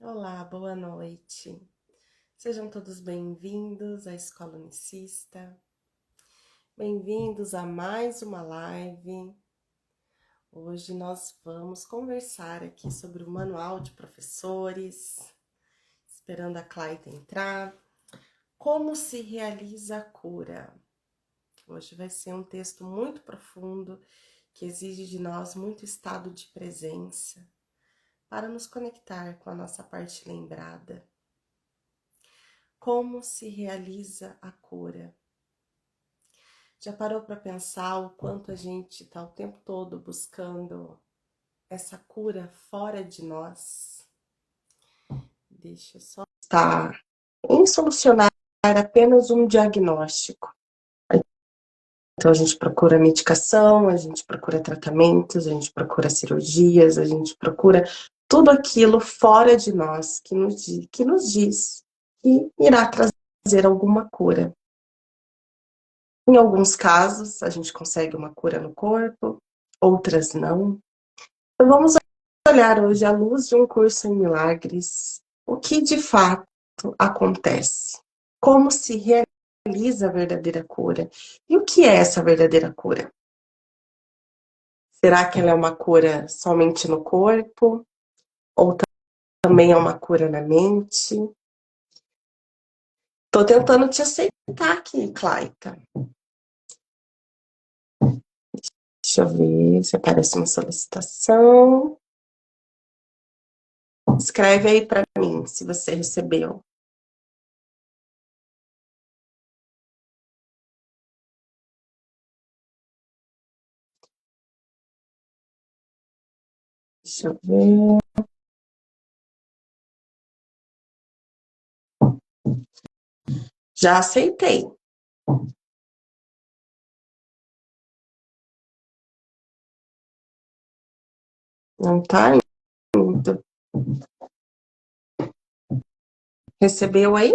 Olá, boa noite. Sejam todos bem-vindos à Escola Unicista. Bem-vindos a mais uma live. Hoje nós vamos conversar aqui sobre o Manual de Professores, esperando a Claita entrar. Como se realiza a cura? Hoje vai ser um texto muito profundo que exige de nós muito estado de presença para nos conectar com a nossa parte lembrada. Como se realiza a cura? Já parou para pensar o quanto a gente está o tempo todo buscando essa cura fora de nós? Deixa eu só estar em solucionar apenas um diagnóstico. Então a gente procura medicação, a gente procura tratamentos, a gente procura cirurgias, a gente procura tudo aquilo fora de nós que nos diz que irá trazer alguma cura. Em alguns casos, a gente consegue uma cura no corpo, outras não. Então, vamos olhar hoje, à luz de um curso em milagres, o que de fato acontece. Como se realiza a verdadeira cura. E o que é essa verdadeira cura? Será que ela é uma cura somente no corpo? Ou também é uma cura na mente? Estou tentando te aceitar aqui, Claita. Deixa eu ver se aparece uma solicitação. Escreve aí para mim se você recebeu. Deixa eu ver. Já aceitei. Não tá indo. Recebeu aí?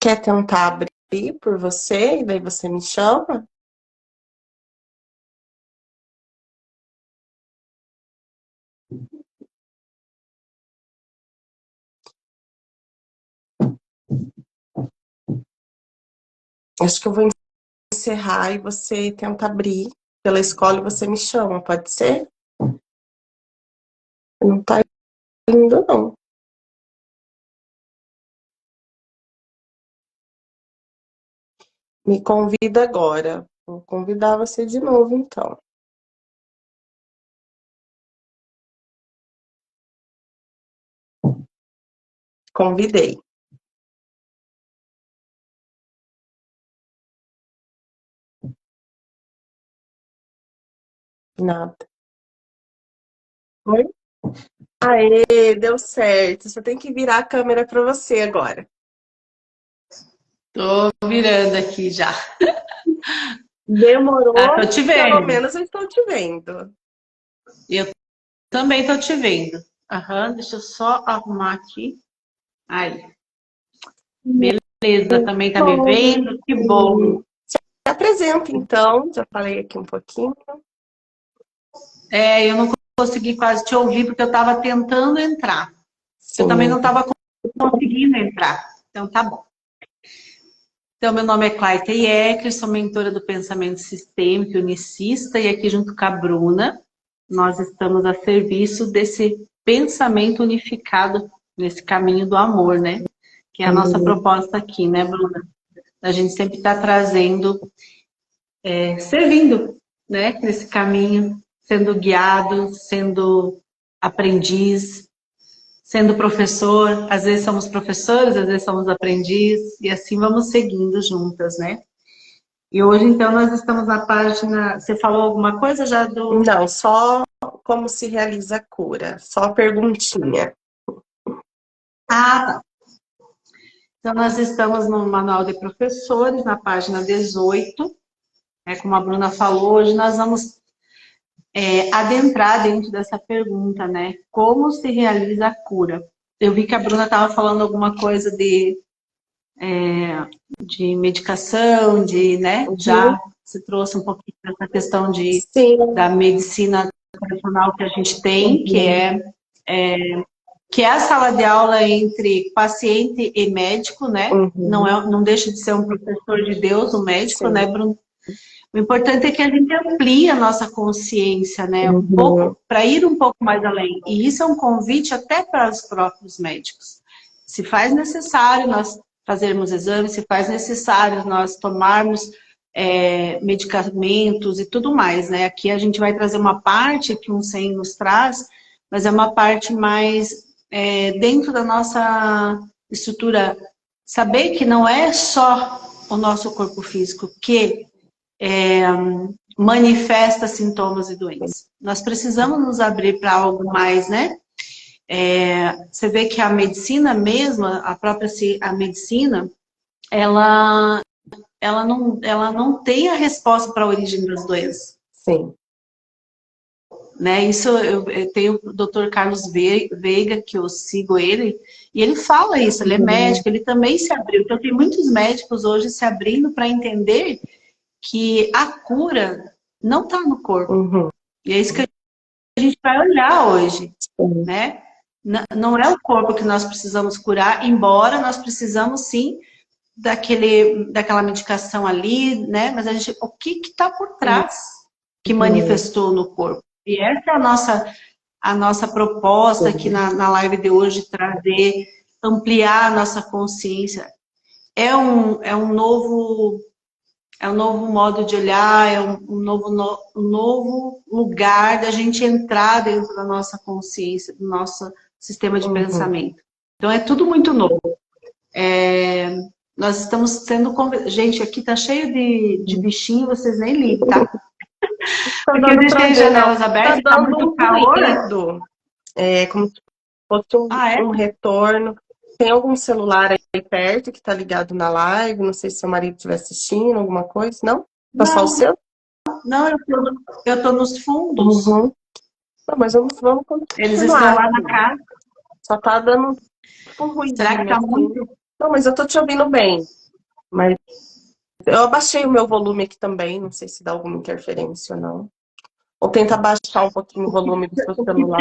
Quer tentar abrir por você e daí você me chama? Acho que eu vou encerrar e você tenta abrir pela escola e você me chama, pode ser? Não tá indo, não. Me convida agora. Vou convidar você de novo, então. Convidei. Nada. Oi? Aê, deu certo. Você tem que virar a câmera para você agora. Tô virando aqui já. Demorou, Tô te pelo vendo. menos eu estou te vendo. Eu também tô te vendo. Deixa eu só arrumar aqui. Aí, beleza, também tá me Bom, vendo? Que bom. se apresenta então, já falei aqui um pouquinho. Eu não consegui quase te ouvir porque eu tava tentando entrar. Eu também Sim, não tava conseguindo entrar. Então tá bom. Então, meu nome é Claita Iecker, sou mentora do Pensamento Sistêmico e Unicista, e aqui junto com a Bruna, nós estamos a serviço desse pensamento unificado nesse caminho do amor, né? Que é a nossa proposta aqui, né, Bruna? A gente sempre está trazendo, servindo, né, nesse caminho, sendo guiado, sendo aprendiz, sendo professor. Às vezes somos professores, às vezes somos aprendiz, e assim vamos seguindo juntas, né? E hoje, então, nós estamos na página... Você falou alguma coisa já do... não, só como se realiza a cura, só perguntinha. Ah, tá. Então, nós estamos no Manual de Professores, na página 18. Como a Bruna falou, hoje nós vamos adentrar dentro dessa pergunta, né? Como se realiza a cura? Eu vi que a Bruna estava falando alguma coisa de medicação, de, né? Já Uhum. Você trouxe um pouquinho dessa questão Sim. da medicina tradicional que a gente tem, que é a sala de aula entre paciente e médico, né? Não deixa de ser um professor de Deus, um médico, Sim. né, Bruno? O importante é que a gente amplie a nossa consciência, né? Um pouco, para ir um pouco mais além. E isso é um convite até para os próprios médicos. Se faz necessário nós fazermos exames, se faz necessário nós tomarmos medicamentos e tudo mais, né? Aqui a gente vai trazer uma parte que um SEM nos traz, mas é uma parte mais dentro da nossa estrutura. Saber que não é só o nosso corpo físico que manifesta sintomas e doenças. Nós precisamos nos abrir para algo mais, né? Você vê que a medicina mesmo, a própria a medicina, ela não tem a resposta para a origem das doenças. Sim. Né? Isso eu tenho o Dr. Carlos Veiga, que eu sigo ele, e ele fala isso, ele é médico, ele também se abriu. Então tem muitos médicos hoje se abrindo para entender que a cura não está no corpo. E é isso que a gente vai olhar hoje, né? Não é o corpo que nós precisamos curar, embora nós precisamos sim daquela medicação ali, né? Mas o que está por trás que manifestou no corpo? E essa é a nossa proposta aqui na live de hoje, trazer, ampliar a nossa consciência. É um novo modo de olhar, é um novo lugar da gente entrar dentro da nossa consciência, do nosso sistema de pensamento. Então, é tudo muito novo. Nós estamos sendo... Gente, aqui tá cheio de bichinho, vocês nem ligam, tá? Porque eu deixei as janelas abertas, tá muito calor. Como se fosse um retorno. Tem algum celular aí perto que tá ligado na live? Não sei se seu marido estiver assistindo, alguma coisa, não? Tá só o seu? Não, eu tô nos fundos. Não, mas vamos continuar. Eles estão lá na casa. Só tá dando um ruído. Será que tá muito? Não, mas eu tô te ouvindo bem. Mas eu abaixei o meu volume aqui também, não sei se dá alguma interferência ou não. Ou tenta baixar um pouquinho o volume do seu celular.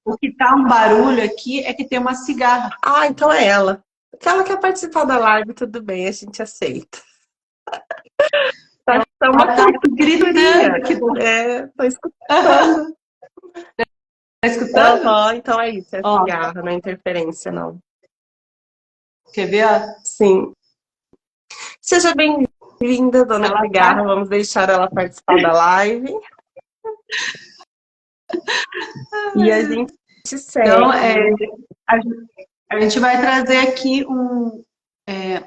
O que tá um barulho aqui é que tem uma cigarra. Ah, então é ela. Porque ela quer participar da live, tudo bem, a gente aceita. Tá uma gritando. Tô escutando. Tá escutando? Então é isso, é cigarra, não é interferência, não. Quer ver? Sim. Seja bem-vinda, dona Cigarra. Vamos deixar ela participar da live. E a gente segue. Então, a gente vai trazer aqui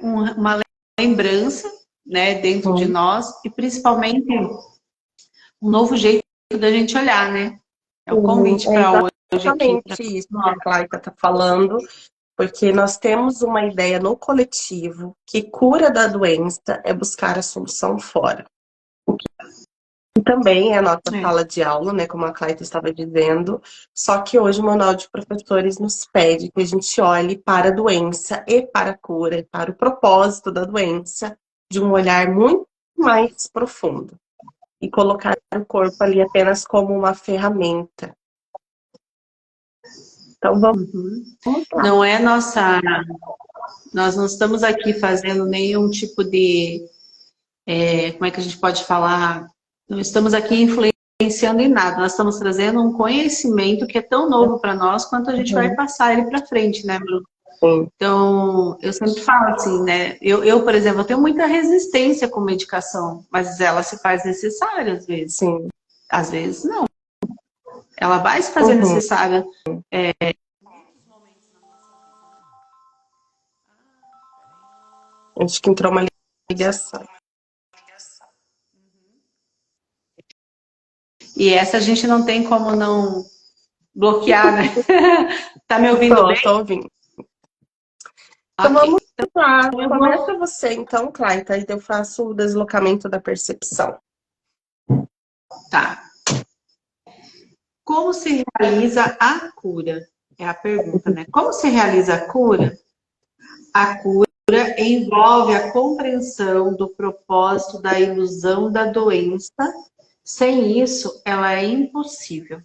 uma lembrança, né, dentro de nós, e principalmente um novo jeito da gente olhar, né? É o convite para hoje. Exatamente isso que a Claita está falando, porque nós temos uma ideia no coletivo que cura da doença é buscar a solução fora. E também é a nossa sala de aula, né, como a Claita estava dizendo, só que hoje o Manual de Professores nos pede que a gente olhe para a doença e para a cura, e para o propósito da doença, de um olhar muito mais profundo. E colocar o corpo ali apenas como uma ferramenta. Então vamos lá. Não é nós não estamos aqui fazendo nenhum tipo de... como é que a gente pode falar? Não estamos aqui influenciando em nada. Nós estamos trazendo um conhecimento que é tão novo para nós quanto a gente vai passar ele para frente, né, Bruno? Então, eu sempre falo assim, né? Eu, por exemplo, eu tenho muita resistência com medicação, mas ela se faz necessária às vezes. Sim. Às vezes, não. Ela vai se fazer necessária. Acho que entrou uma ligação. E essa a gente não tem como não bloquear, né? Tá me ouvindo bem? Tô ouvindo. Então vamos lá. Começa você então, Claita, aí eu faço o deslocamento da percepção. Tá. Como se realiza a cura? É a pergunta, né? Como se realiza a cura? A cura envolve a compreensão do propósito da ilusão da doença. Sem isso, ela é impossível.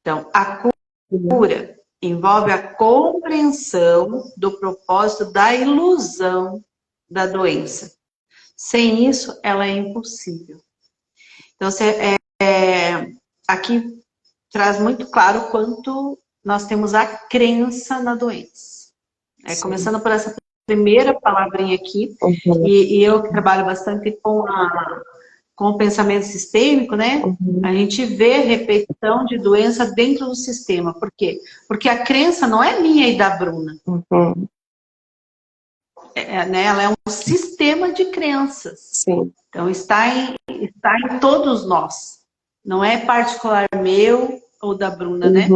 Então, a cura envolve a compreensão do propósito da ilusão da doença. Sem isso, ela é impossível. Então, aqui traz muito claro o quanto nós temos a crença na doença. Começando por essa primeira palavrinha aqui, e eu que trabalho bastante com o pensamento sistêmico, né? A gente vê repetição de doença dentro do sistema. Por quê? Porque a crença não é minha e da Bruna. Né? Ela é um sistema de crenças. Sim. Então, está em todos nós. Não é particular meu ou da Bruna, né?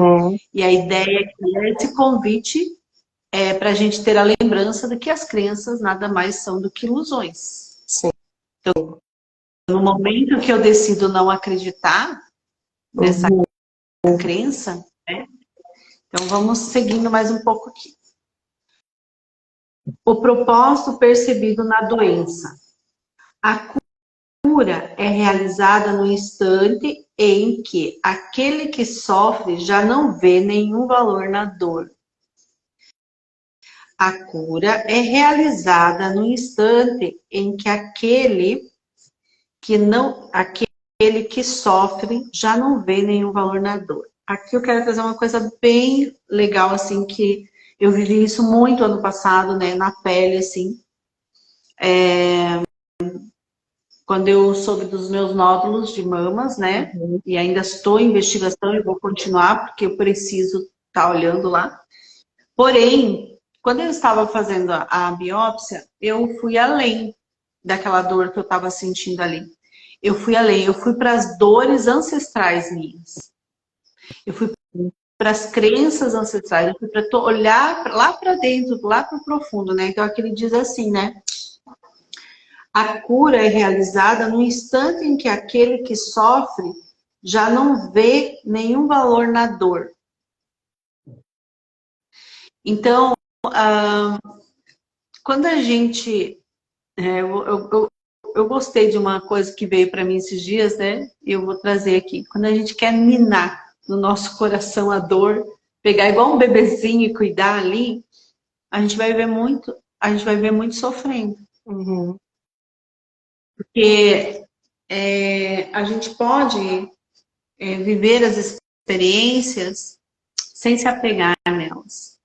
E a ideia aqui é esse convite para a gente ter a lembrança de que as crenças nada mais são do que ilusões. Sim. Então, no momento que eu decido não acreditar nessa crença, né? Então vamos seguindo mais um pouco aqui. O propósito percebido na doença. A cura é realizada no instante em que aquele que sofre já não vê nenhum valor na dor. A cura é realizada no instante em que aquele que sofre já não vê nenhum valor na dor. Aqui eu quero trazer uma coisa bem legal, assim, que eu vivi isso muito ano passado, né, na pele, assim. Quando eu soube dos meus nódulos de mamas, né, e ainda estou em investigação e vou continuar, porque eu preciso estar olhando lá. Porém, quando eu estava fazendo a biópsia, eu fui além daquela dor que eu estava sentindo ali. Eu fui além, eu fui para as dores ancestrais minhas. Eu fui para as crenças ancestrais, eu fui para olhar lá para dentro, lá para o profundo, né? Então aqui ele diz assim, né? A cura é realizada no instante em que aquele que sofre já não vê nenhum valor na dor. Então, quando a gente... eu gostei de uma coisa que veio para mim esses dias, né? E eu vou trazer aqui. Quando a gente quer minar no nosso coração a dor, pegar igual um bebezinho e cuidar ali, a gente vai ver muito sofrendo. Porque a gente pode viver as experiências sem se apegar nelas.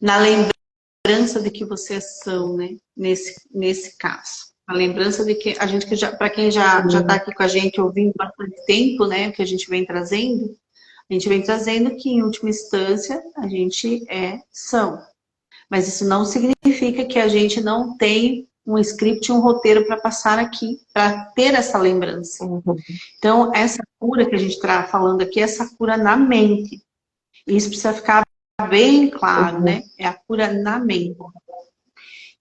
Na lembrança de que vocês são, né? Nesse caso. A lembrança de que a gente, para quem já está aqui com a gente ouvindo bastante tempo, né? Que a gente vem trazendo que, em última instância, a gente são. Mas isso não significa que a gente não tem um script, um roteiro para passar aqui, para ter essa lembrança. Então, essa cura que a gente está falando aqui, é essa cura na mente. Isso precisa ficar bem claro, né? É a cura na mente.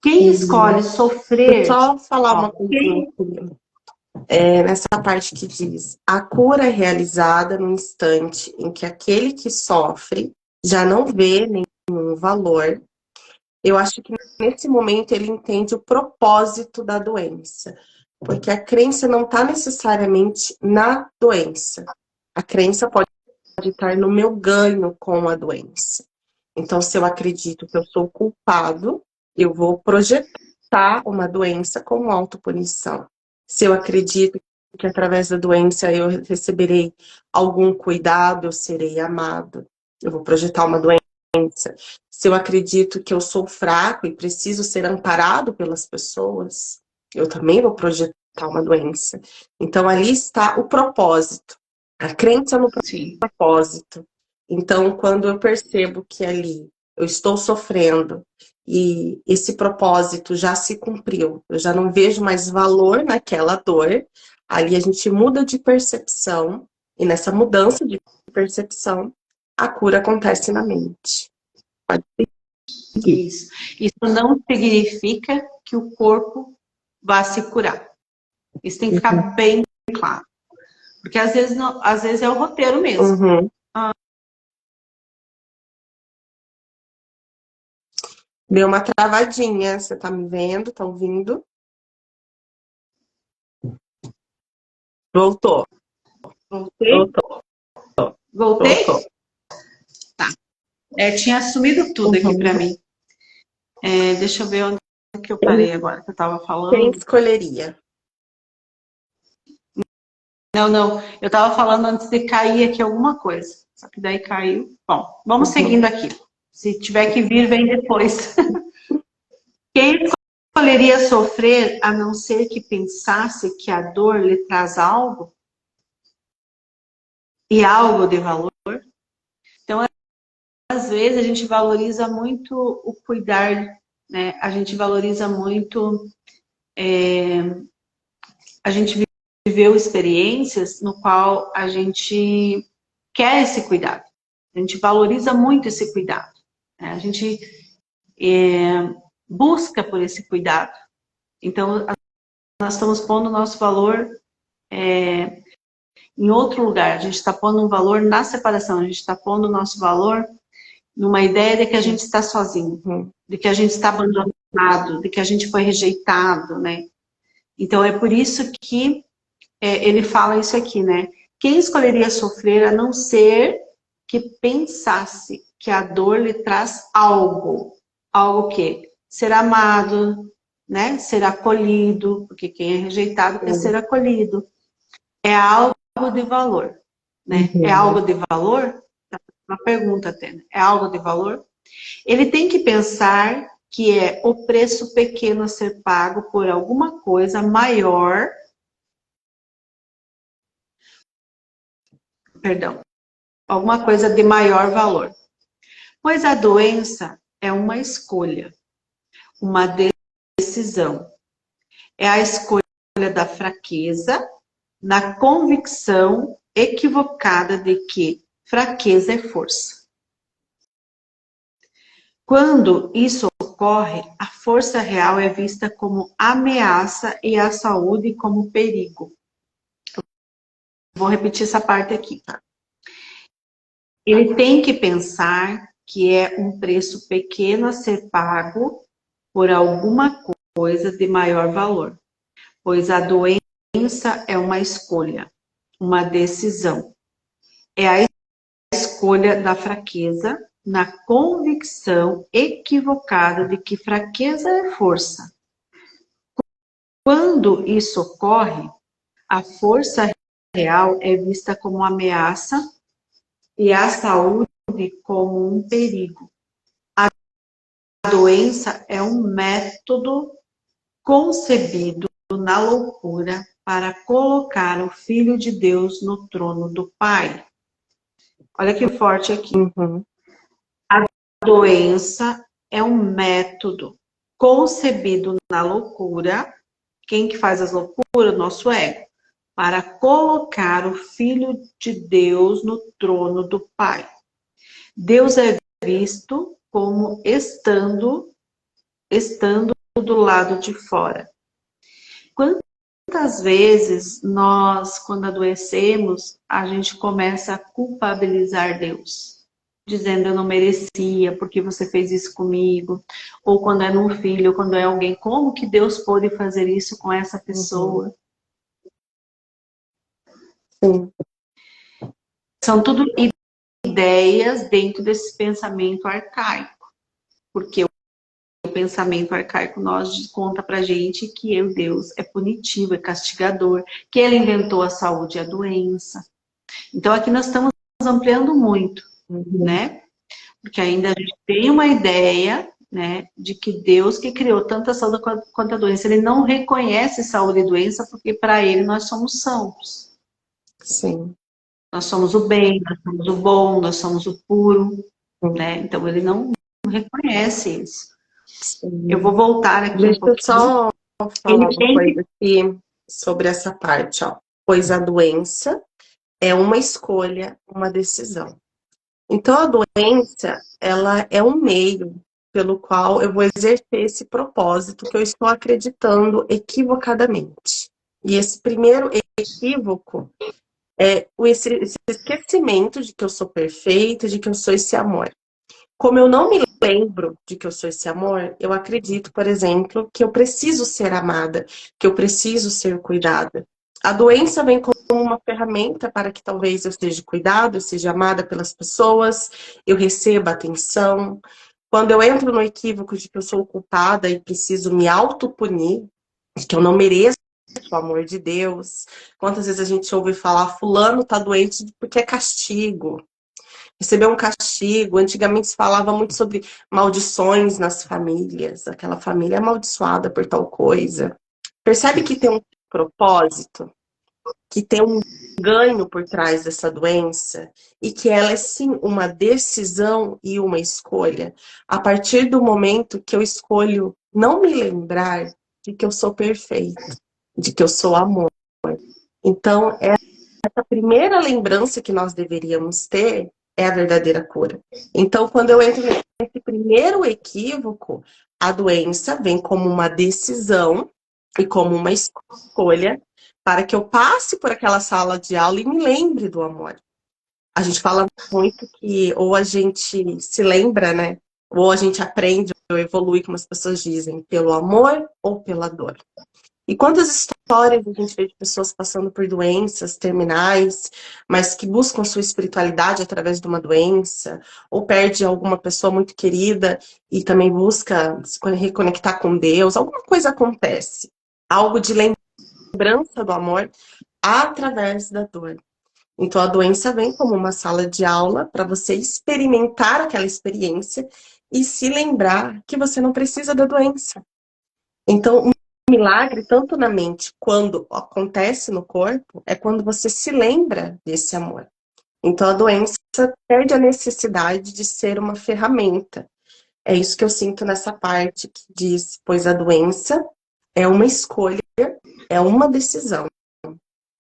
Quem escolhe sofrer... Só falar uma coisinha. Nessa parte que diz, a cura é realizada no instante em que aquele que sofre já não vê nenhum valor. Eu acho que nesse momento ele entende o propósito da doença, porque a crença não está necessariamente na doença. A crença pode estar no meu ganho com a doença. Então, se eu acredito que eu sou culpado, eu vou projetar uma doença como autopunição. Se eu acredito que através da doença eu receberei algum cuidado, eu serei amado, eu vou projetar uma doença. Se eu acredito que eu sou fraco e preciso ser amparado pelas pessoas, eu também vou projetar uma doença. Então, ali está o propósito. A crença no propósito. Então, quando eu percebo que ali eu estou sofrendo e esse propósito já se cumpriu, eu já não vejo mais valor naquela dor, ali a gente muda de percepção, e nessa mudança de percepção, a cura acontece na mente. Isso. Isso não significa que o corpo vá se curar. Isso tem que ficar bem claro. Porque às vezes é o roteiro mesmo. Deu uma travadinha. Você tá me vendo? Tá ouvindo? Voltou. Voltei? Voltou. Voltei? Voltou. Tá. Tinha sumido tudo aqui pra mim. Deixa eu ver onde que eu parei agora, que eu tava Quem falando. escolheria? Não. Eu tava falando antes de cair aqui alguma coisa. Só que daí caiu. Bom, vamos seguindo aqui. Se tiver que vir, vem depois. Quem escolheria sofrer a não ser que pensasse que a dor lhe traz algo? E algo de valor? Então, às vezes, a gente valoriza muito o cuidar, né? A gente valoriza muito... a gente viveu experiências no qual a gente quer esse cuidado. A gente valoriza muito esse cuidado. Né? A gente busca por esse cuidado. Então, nós estamos pondo o nosso valor em outro lugar. A gente está pondo um valor na separação. A gente está pondo o nosso valor numa ideia de que a gente está sozinho, de que a gente está abandonado, de que a gente foi rejeitado, né? Então, é por isso que ele fala isso aqui, né? Quem escolheria sofrer a não ser que pensasse que a dor lhe traz algo? Algo que? Ser amado, né? Ser acolhido, porque quem é rejeitado quer ser acolhido. É algo de valor, né? É algo de valor? Uma pergunta até, né? É algo de valor? Ele tem que pensar que é o preço pequeno a ser pago por alguma coisa maior. Perdão. Alguma coisa de maior valor. Pois a doença é uma escolha, uma decisão. É a escolha da fraqueza, na convicção equivocada de que fraqueza é força. Quando isso ocorre, a força real é vista como ameaça e a saúde como perigo. Vou repetir essa parte aqui. Ele tem que pensar que é um preço pequeno a ser pago por alguma coisa de maior valor, pois a doença é uma escolha, uma decisão. É a escolha da fraqueza, na convicção equivocada de que fraqueza é força. Quando isso ocorre, a força real é vista como ameaça e a saúde como um perigo. A doença é um método concebido na loucura para colocar o Filho de Deus no trono do Pai. Olha que forte aqui. A doença é um método concebido na loucura. Quem que faz as loucuras? Nosso ego. Para colocar o Filho de Deus no trono do Pai. Deus é visto como estando do lado de fora. Quantas vezes nós, quando adoecemos, a gente começa a culpabilizar Deus, dizendo eu não merecia, porque você fez isso comigo, ou quando é num filho, ou quando é alguém, como que Deus pôde fazer isso com essa pessoa? Sim. São tudo ideias dentro desse pensamento arcaico, porque o pensamento arcaico nós conta pra gente que Deus é punitivo, é castigador, que ele inventou a saúde e a doença. Então aqui nós estamos ampliando muito, né? Porque ainda a gente tem uma ideia, né, de que Deus que criou tanto a saúde quanto a doença, ele não reconhece saúde e doença porque para ele nós somos sãos. Sim. Nós somos o bem, nós somos o bom, nós somos o puro, né? Então ele não reconhece isso. Eu vou voltar aqui Deixa um pouquinho. eu só falar uma coisa aqui sobre essa parte, ó. Pois a doença é uma escolha, uma decisão. Então a doença, ela é um meio pelo qual eu vou exercer esse propósito que eu estou acreditando equivocadamente. E esse primeiro equívoco é esse esquecimento de que eu sou perfeita, de que eu sou esse amor. Como eu não me lembro de que eu sou esse amor, eu acredito, por exemplo, que eu preciso ser amada, que eu preciso ser cuidada. A doença vem como uma ferramenta para que talvez eu seja cuidada, eu seja amada pelas pessoas, eu receba atenção. Quando eu entro no equívoco de que eu sou culpada e preciso me autopunir, de que eu não mereço o amor de Deus. Quantas vezes a gente ouve falar, fulano tá doente porque é castigo. Recebeu um castigo. Antigamente se falava muito sobre maldições nas famílias. Aquela família é amaldiçoada por tal coisa. Percebe que tem um propósito? Que tem um ganho por trás dessa doença? E que ela é sim uma decisão e uma escolha. A partir do momento que eu escolho não me lembrar de que eu sou perfeita, de que eu sou amor. Então, essa primeira lembrança que nós deveríamos ter é a verdadeira cura. Então, quando eu entro nesse primeiro equívoco, a doença vem como uma decisão e como uma escolha para que eu passe por aquela sala de aula e me lembre do amor. A gente fala muito que ou a gente se lembra, né? Ou a gente aprende ou evolui, como as pessoas dizem, pelo amor ou pela dor. E quantas histórias a gente vê de pessoas passando por doenças terminais, mas que buscam sua espiritualidade através de uma doença, ou perde alguma pessoa muito querida e também busca se reconectar com Deus, alguma coisa acontece. Algo de lembrança do amor através da dor. Então a doença vem como uma sala de aula para você experimentar aquela experiência e se lembrar que você não precisa da doença. Então, milagre, tanto na mente quando acontece no corpo, é quando você se lembra desse amor. Então a doença perde a necessidade de ser uma ferramenta. É isso que eu sinto nessa parte que diz, pois a doença é uma escolha, é uma decisão.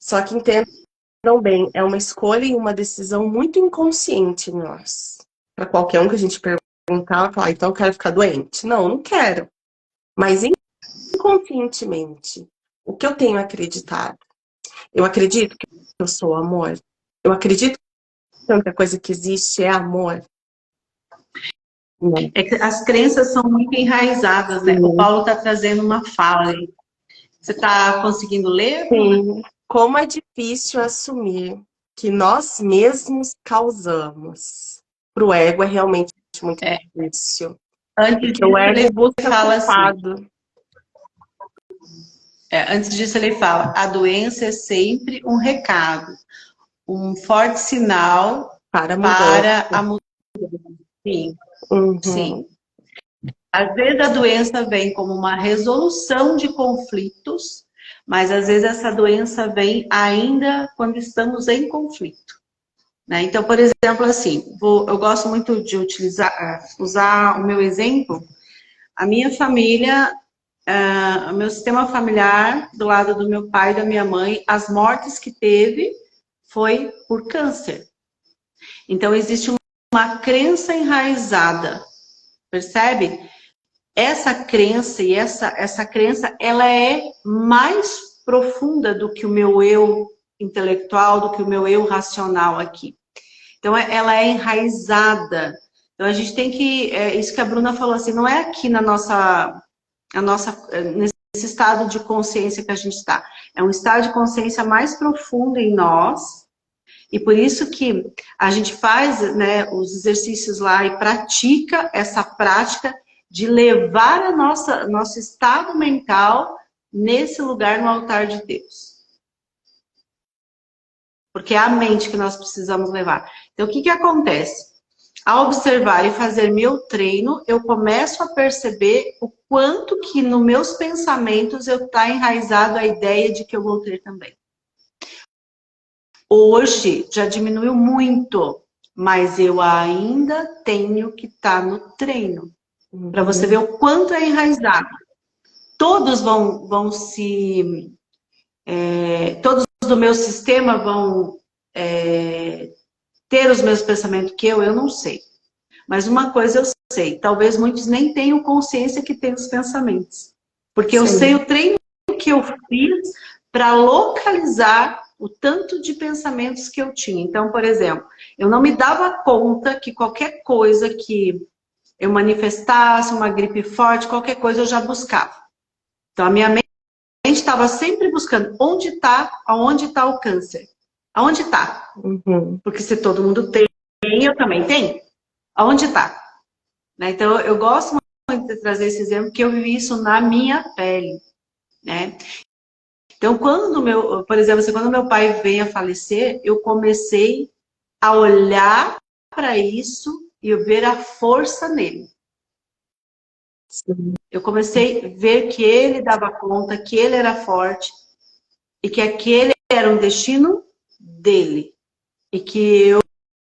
Só que entendam bem, é uma escolha e uma decisão muito inconsciente em nós. Para qualquer um que a gente perguntar, falar, então eu quero ficar doente. Não, não quero. Mas inconscientemente, o que eu tenho acreditado? Eu acredito que eu sou amor. Eu acredito que a única coisa que existe é amor. Né? É que as crenças são muito enraizadas, né? O Paulo está trazendo uma fala aí. Você está conseguindo ler? Sim. Como é difícil assumir que nós mesmos causamos. Para o ego é realmente muito difícil. Antes Porque o disso, ego ele busca fala assim. culpado. Antes disso, ele fala: a doença é sempre um recado, um forte sinal Para para a mudança. mudança. Sim, sim. Uhum. Às vezes a doença vem como uma resolução de conflitos, mas às vezes essa doença vem ainda quando estamos em conflito. Né? Então, por exemplo, assim, eu gosto muito de usar o meu exemplo. A minha família, o meu sistema familiar, do lado do meu pai e da minha mãe, as mortes que teve foi por câncer. Então, existe uma crença enraizada, percebe? Essa crença e essa crença, ela é mais profunda do que o meu eu intelectual, do que o meu eu racional aqui. Então, ela é enraizada. Então, a gente tem que, isso que a Bruna falou assim, não é aqui nesse estado de consciência que a gente está. É um estado de consciência mais profundo em nós, e por isso que a gente faz, né, os exercícios lá e pratica essa prática de levar nosso estado mental nesse lugar no altar de Deus. Porque é a mente que nós precisamos levar. Então, o que acontece? Ao observar e fazer meu treino, eu começo a perceber o quanto que nos meus pensamentos eu está enraizado a ideia de que eu vou ter também. Hoje já diminuiu muito, mas eu ainda tenho que estar no treino. Para você ver o quanto é enraizado. Todos vão se... todos do meu sistema vão ter os meus pensamentos que eu não sei. Mas uma coisa eu sei, talvez muitos nem tenham consciência que tem os pensamentos. Porque eu sei o treino que eu fiz para localizar o tanto de pensamentos que eu tinha. Então, por exemplo, eu não me dava conta que qualquer coisa que eu manifestasse uma gripe forte, qualquer coisa eu já buscava. Então a minha mente estava sempre buscando aonde está o câncer. Aonde está? Porque se todo mundo tem, eu também tenho. Aonde está? Né? Então eu gosto muito de trazer esse exemplo, porque eu vivi isso na minha pele. Né? Então, por exemplo, assim, quando meu pai veio a falecer, eu comecei a olhar para isso e ver a força nele. Sim. Eu comecei a ver que ele dava conta, que ele era forte e que aquele era um destino dele e que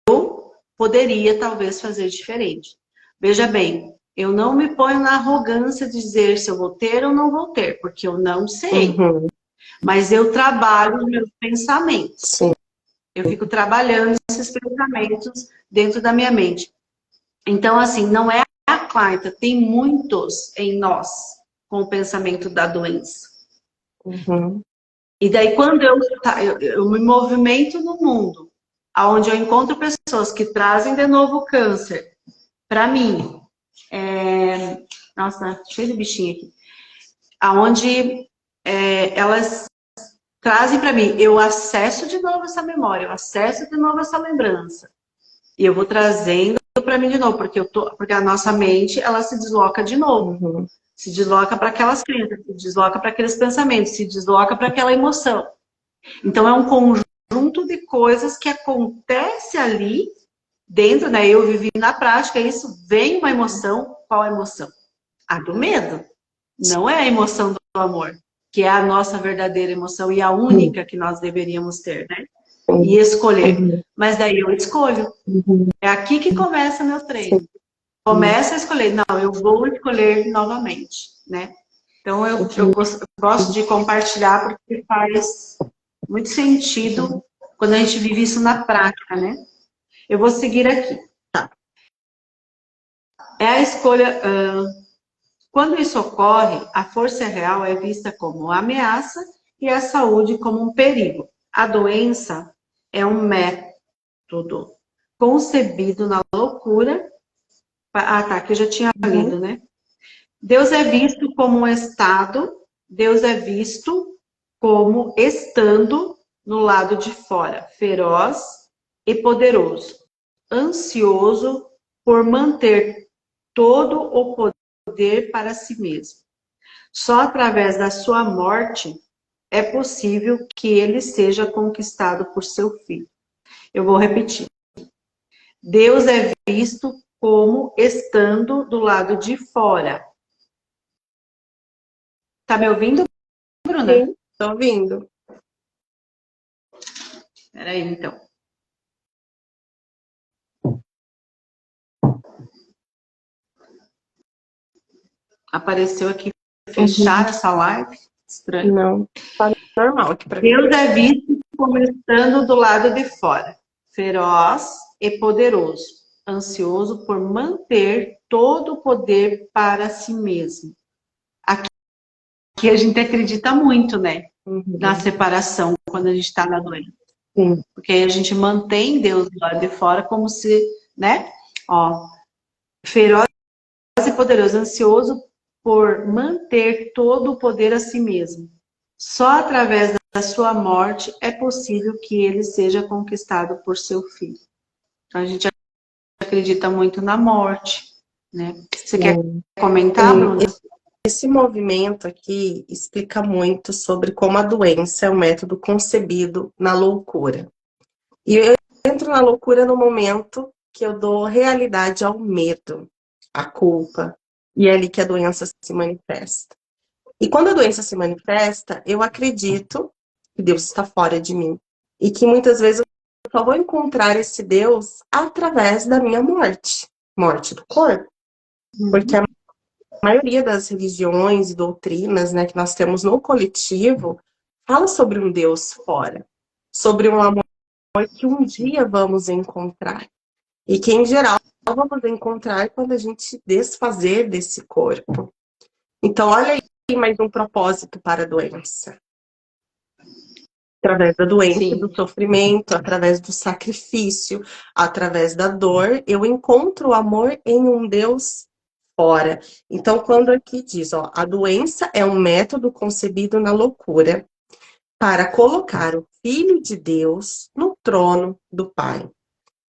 eu poderia talvez fazer diferente. Veja bem, eu não me ponho na arrogância de dizer se eu vou ter ou não vou ter, porque eu não sei. Mas eu trabalho os meus pensamentos. Sim. Eu fico trabalhando esses pensamentos dentro da minha mente. Então, assim, não é a quarta, tem muitos em nós com o pensamento da doença. E daí, quando eu me movimento no mundo, onde eu encontro pessoas que trazem de novo o câncer, para mim, nossa, cheio de bichinho aqui, aonde elas trazem para mim, eu acesso de novo essa memória, eu acesso de novo essa lembrança. E eu vou trazendo para mim de novo, porque a nossa mente, ela se desloca de novo. Se desloca para aquelas crenças, se desloca para aqueles pensamentos, se desloca para aquela emoção. Então é um conjunto de coisas que acontece ali dentro, né? Eu vivi na prática, isso vem uma emoção. Qual a emoção? A do medo. Não é a emoção do amor, que é a nossa verdadeira emoção e a única que nós deveríamos ter, né? E escolher. Mas daí eu escolho. É aqui que começa meu treino. Começa a escolher. Não, eu vou escolher novamente, né? Então eu gosto de compartilhar porque faz muito sentido quando a gente vive isso na prática, né? Eu vou seguir aqui. É a escolha. Quando isso ocorre, a força real é vista como uma ameaça e a saúde como um perigo. A doença é um método concebido na loucura. Ah, tá, que eu já tinha lido, né? Deus é visto como um estado, Deus é visto como estando no lado de fora, feroz e poderoso, ansioso por manter todo o poder para si mesmo. Só através da sua morte é possível que ele seja conquistado por seu filho. Eu vou repetir. Deus é visto como estando do lado de fora. Tá me ouvindo, Bruna? Sim, tô ouvindo. Peraí, então. Apareceu aqui fechar essa live. Estranho. Não, tá normal aqui pra mim. Deus é visto como estando do lado de fora, feroz e poderoso, ansioso por manter todo o poder para si mesmo. Aqui a gente acredita muito, né? Na separação, quando a gente está na doença. Sim. Porque aí a gente mantém Deus do lado de fora como se, né? Ó, feroz e poderoso, ansioso por manter todo o poder a si mesmo. Só através da sua morte é possível que ele seja conquistado por seu filho. Então a gente acredita muito na morte, né? Você quer comentar, Bruna? Esse movimento aqui explica muito sobre como a doença é um método concebido na loucura. E eu entro na loucura no momento que eu dou realidade ao medo, à culpa, e é ali que a doença se manifesta. E quando a doença se manifesta, eu acredito que Deus está fora de mim. E que muitas vezes eu só vou encontrar esse Deus através da minha morte. Morte do corpo. Porque a maioria das religiões e doutrinas, né, que nós temos no coletivo fala sobre um Deus fora. Sobre um amor que um dia vamos encontrar. E que, em geral, vamos encontrar quando a gente desfazer desse corpo. Então, olha aí mais um propósito para a doença. Através da doença, Sim. do sofrimento, através do sacrifício, através da dor, eu encontro o amor em um Deus fora. Então, quando aqui diz, ó, a doença é um método concebido na loucura para colocar o Filho de Deus no trono do Pai.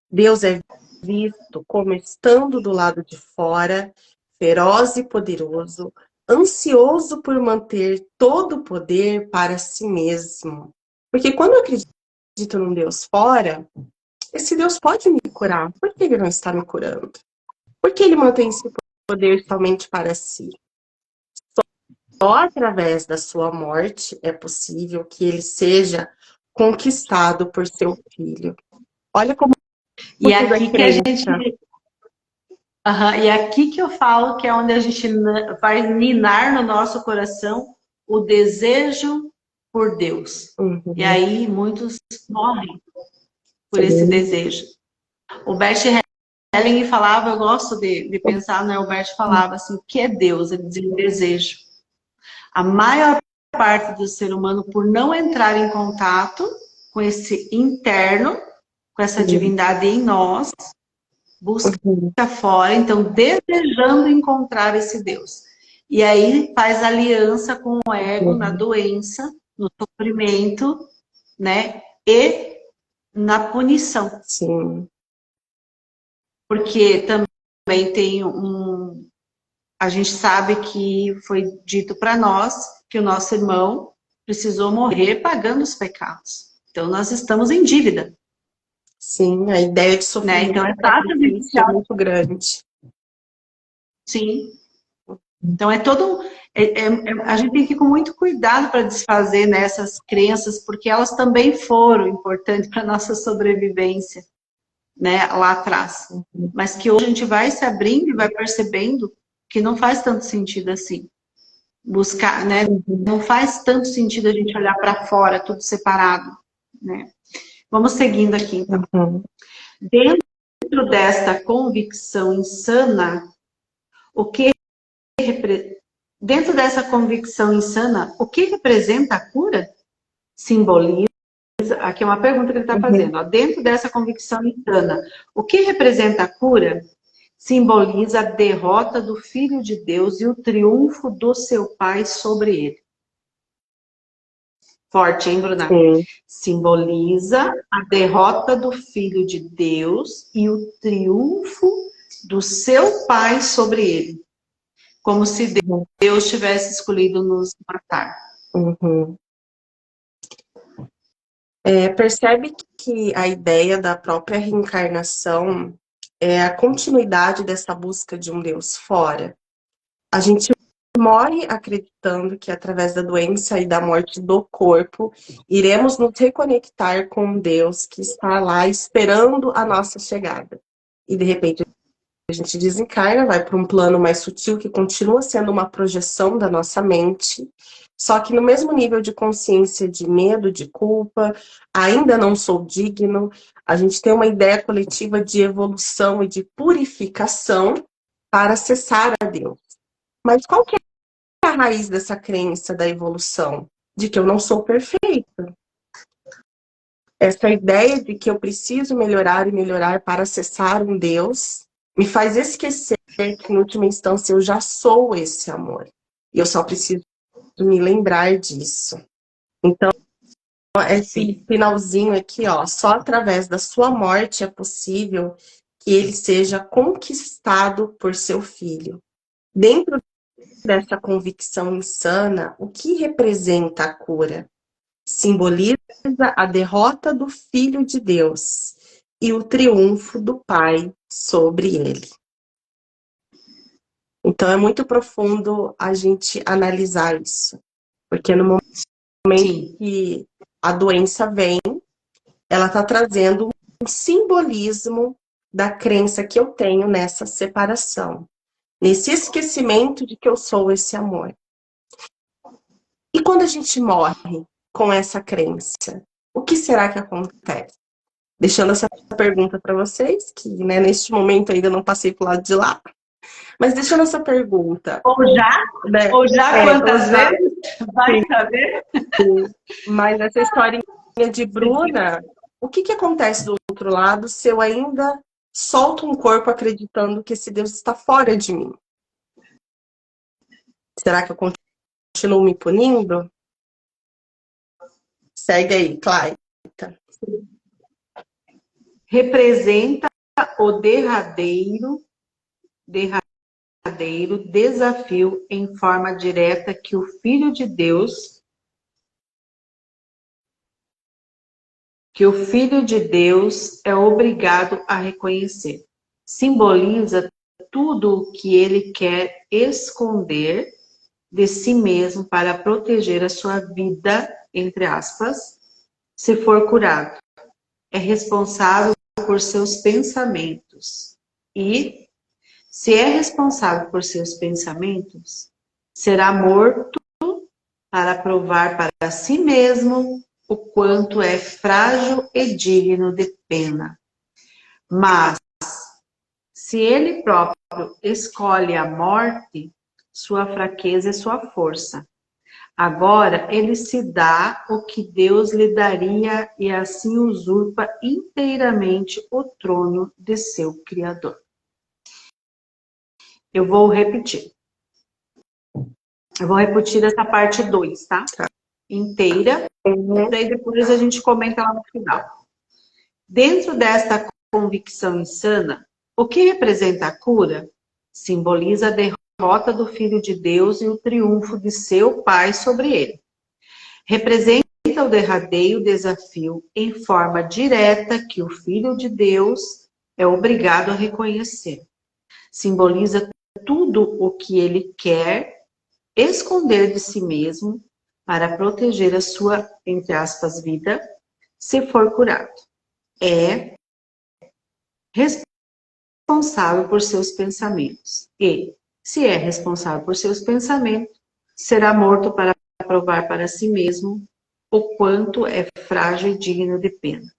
Deus é visto como estando do lado de fora, feroz e poderoso, ansioso por manter todo o poder para si mesmo. Porque quando eu acredito num Deus fora, esse Deus pode me curar. Por que ele não está me curando? Por que ele mantém esse poder somente para si? Só através da sua morte é possível que ele seja conquistado por seu filho. Olha como E é tudo é aqui que a gente. crença. E aqui que eu falo que é onde a gente vai ninar no nosso coração o desejo por Deus. E Uhum. aí muitos morrem por esse Sim. desejo. O Bert Helling falava, eu gosto de pensar, né? O Bert falava assim, o que é Deus? Ele dizia o desejo. A maior parte do ser humano, por não entrar em contato com esse interno, com essa divindade em nós, busca fora, então desejando encontrar esse Deus. E aí faz aliança com o ego na doença, no sofrimento, né? E na punição. Sim. Porque também tem a gente sabe que foi dito para nós que o nosso irmão precisou morrer pagando os pecados. Então nós estamos em dívida. Sim, a ideia de Né? sofrimento Então é e fácil de sacrifício é muito grande. Sim. Então é todo. A gente tem que ir com muito cuidado para desfazer nessas crenças, porque elas também foram importantes para a nossa sobrevivência, né, lá atrás. Mas que hoje a gente vai se abrindo e vai percebendo que não faz tanto sentido assim. Buscar, né? Não faz tanto sentido a gente olhar para fora, tudo separado, né? Vamos seguindo aqui, então. Dentro desta convicção insana, o que dentro dessa convicção insana, o que representa a cura? Simboliza, aqui é uma pergunta que ele está fazendo, ó, dentro dessa convicção insana, o que representa a cura? Simboliza a derrota do Filho de Deus e o triunfo do seu Pai sobre ele. Forte, hein, Bruna? Sim. Simboliza a derrota do Filho de Deus e o triunfo do seu Pai sobre ele. Como se Deus tivesse escolhido nos matar. Uhum. Percebe que a ideia da própria reencarnação é a continuidade dessa busca de um Deus fora. A gente morre acreditando que através da doença e da morte do corpo, iremos nos reconectar com Deus que está lá esperando a nossa chegada. E de repente a gente desencarna, vai para um plano mais sutil que continua sendo uma projeção da nossa mente, só que no mesmo nível de consciência de medo, de culpa, ainda não sou digno, a gente tem uma ideia coletiva de evolução e de purificação para acessar a Deus. Mas qual que é a raiz dessa crença da evolução? De que eu não sou perfeita. Essa ideia de que eu preciso melhorar e melhorar para acessar um Deus me faz esquecer que, em última instância, eu já sou esse amor. E eu só preciso me lembrar disso. Então, esse finalzinho aqui, ó, só através da sua morte é possível que ele seja conquistado por seu filho. Dentro dessa convicção insana, o que representa a cura? Simboliza a derrota do Filho de Deus e o triunfo do Pai sobre ele. Então é muito profundo a gente analisar isso, porque no momento que a doença vem, ela está trazendo um simbolismo da crença que eu tenho nessa separação, nesse esquecimento de que eu sou esse amor. E quando a gente morre com essa crença, o que será que acontece? Deixando essa pergunta para vocês, que né, neste momento ainda não passei para o lado de lá, mas deixando essa pergunta. Ou já quantas vezes? Vai saber? Sim. Mas essa história de Bruna, o que acontece do outro lado se eu ainda solto um corpo acreditando que esse Deus está fora de mim? Será que eu continuo me punindo? Segue aí, Clayton. Representa o derradeiro desafio em forma direta que o Filho de Deus é obrigado a reconhecer. Simboliza tudo o que ele quer esconder de si mesmo para proteger a sua vida, entre aspas, se for curado. É responsável por seus pensamentos. E, se é responsável por seus pensamentos, será morto para provar para si mesmo o quanto é frágil e digno de pena. Mas, se ele próprio escolhe a morte, sua fraqueza é sua força. Agora ele se dá o que Deus lhe daria e assim usurpa inteiramente o trono de seu Criador. Eu vou repetir. Eu vou repetir essa parte 2, tá? Inteira. Daí depois a gente comenta lá no final. Dentro desta convicção insana, o que representa a cura? Simboliza a derrota do Filho de Deus e o triunfo de seu Pai sobre ele. Representa o derradeiro desafio em forma direta que o Filho de Deus é obrigado a reconhecer. Simboliza tudo o que ele quer esconder de si mesmo para proteger a sua, entre aspas, vida, se for curado. É responsável por seus pensamentos. E, se é responsável por seus pensamentos, será morto para provar para si mesmo o quanto é frágil e digno de pena.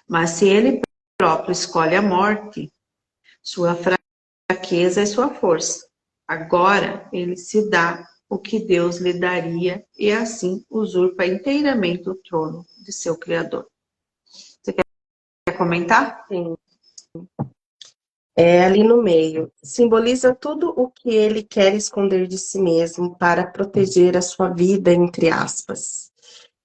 Mas se ele próprio escolhe a morte, sua fraqueza é sua força. Agora ele se dá o que Deus lhe daria e assim usurpa inteiramente o trono de seu Criador. Você quer comentar? Sim. É ali no meio. Simboliza tudo o que ele quer esconder de si mesmo para proteger a sua vida, entre aspas.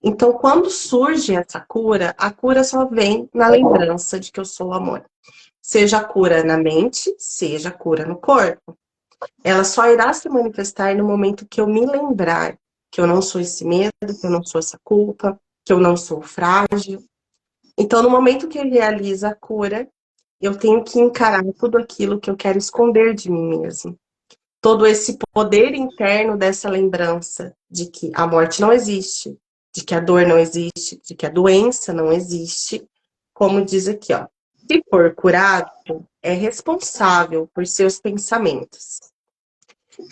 Então, quando surge essa cura, a cura só vem na lembrança de que eu sou amor. Seja a cura na mente, seja a cura no corpo. Ela só irá se manifestar no momento que eu me lembrar que eu não sou esse medo, que eu não sou essa culpa, que eu não sou frágil. Então, no momento que eu realizo a cura, eu tenho que encarar tudo aquilo que eu quero esconder de mim mesmo. Todo esse poder interno dessa lembrança de que a morte não existe, de que a dor não existe, de que a doença não existe, como diz aqui, ó. Se for curado, é responsável por seus pensamentos.